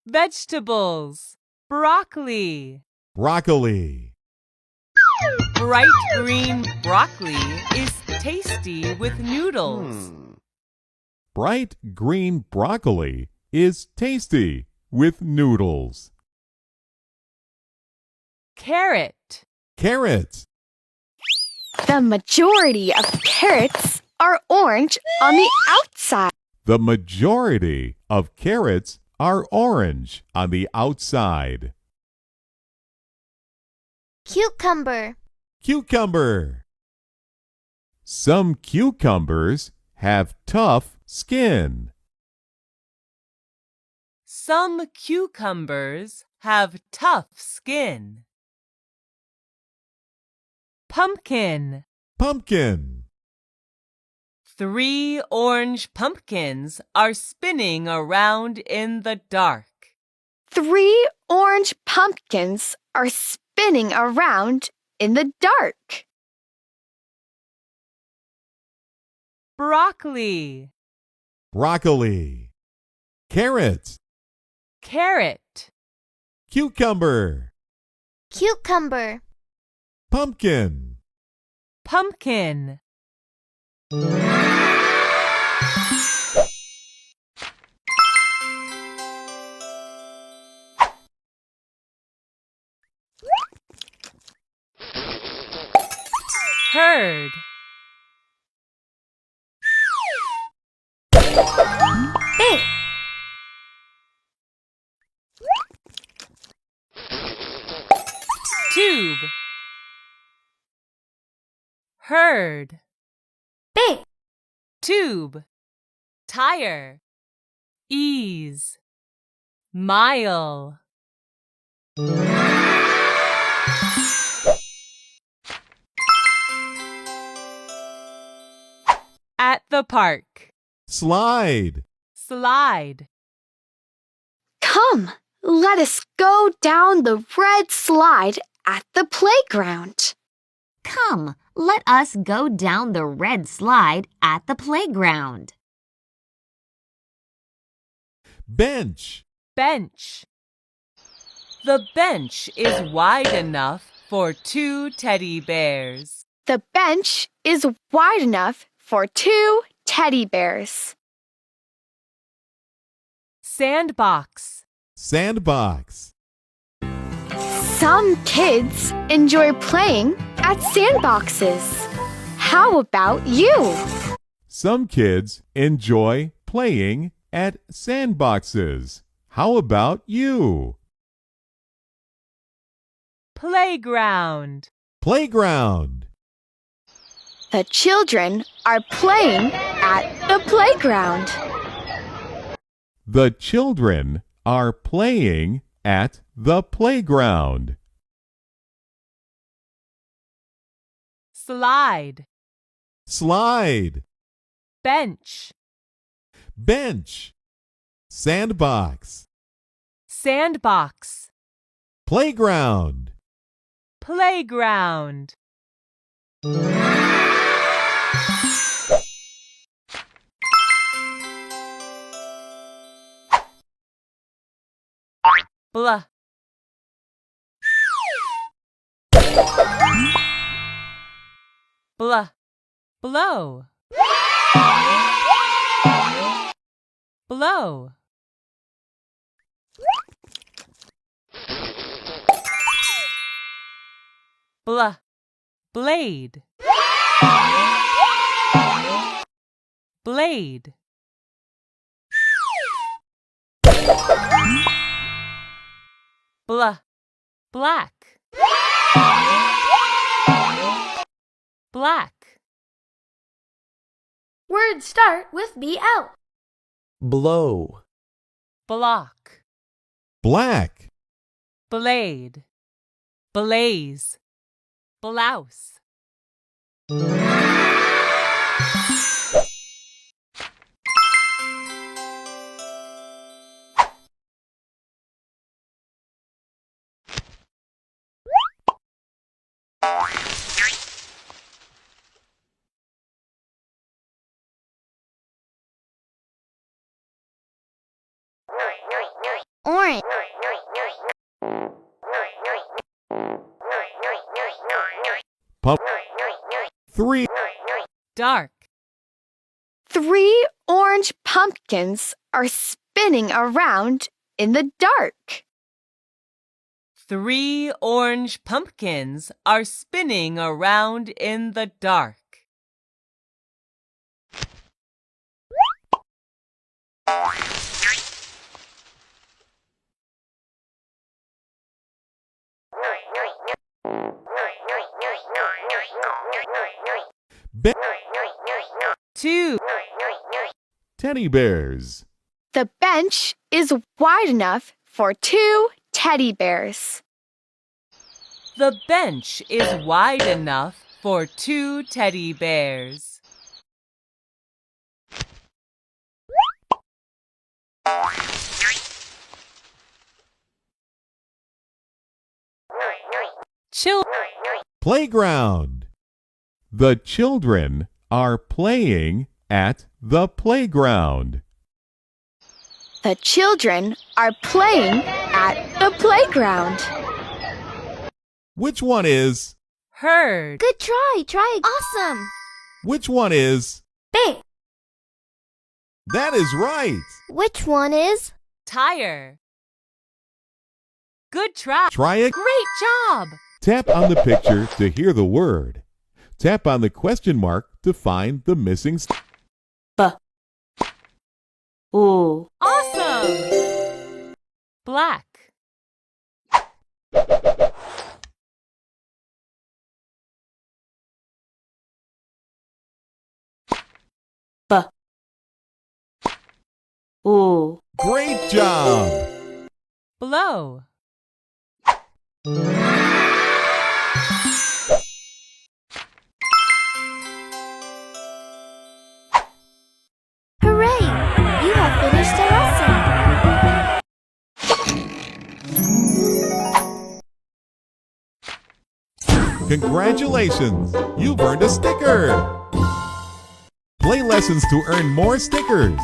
Vegetables. Broccoli. Broccoli. Bright green broccoli is tasty with noodles. Bright green broccoli is tasty with noodles. Carrot. Carrot. The majority of carrots are orange on the outside. The majority of carrots are orange on the outside. Cucumber. Cucumber. Some cucumbers have tough skin. Some cucumbers have tough skin. Pumpkin. Pumpkin. 3 orange pumpkins are spinning around in the dark. 3 orange pumpkins are spinning around in the dark. Broccoli. Broccoli. Carrot. Carrot. Cucumber. Cucumber. Pumpkin. Pumpkin. Herd. Big. Tube. Herd. Big. Tube. Tire. Ease. Mile. At the park. Slide. Slide. Come, let us go down the red slide at the playground. Come, let us go down the red slide at the playground. Bench. Bench. The bench is wide enough for 2 teddy bears. The bench is wide enough for 2 teddy bears. Sandbox. Sandbox. Some kids enjoy playing at sandboxes. How about you? Some kids enjoy playing at sandboxes. How about you? Playground. Playground. The children are playing at the playground. The children are playing at the playground. Slide. Slide. Bench. Bench. Sandbox. Sandbox. Playground. Playground. Blah. Blah. Blow. Blow. Blah. Blade. Blade. Blah. Black. Black. Words start with BL. Blow. Block. Black. Blade. Blaze. Blouse. Orange. Orange. 3. Dark. 3 orange pumpkins are spinning around in the dark. 3 orange pumpkins are spinning around in the dark. Be- 2. Teddy bears. The bench is wide enough for 2 teddy bears. The bench is wide enough for 2 teddy bears. 'Children. Playground. The children are playing at the playground. The children are playing at the playground. Which one is? Herd. Good try. Try. Awesome. Which one is? Big. That is right. Which one is? Tire. Good try. Try it. Great job. Tap on the picture to hear the word. Tap on the question mark to find the missing Awesome. Black. Great job. Blow. Hooray! You have finished the lesson. Congratulations! You've earned a sticker. Play lessons to earn more stickers.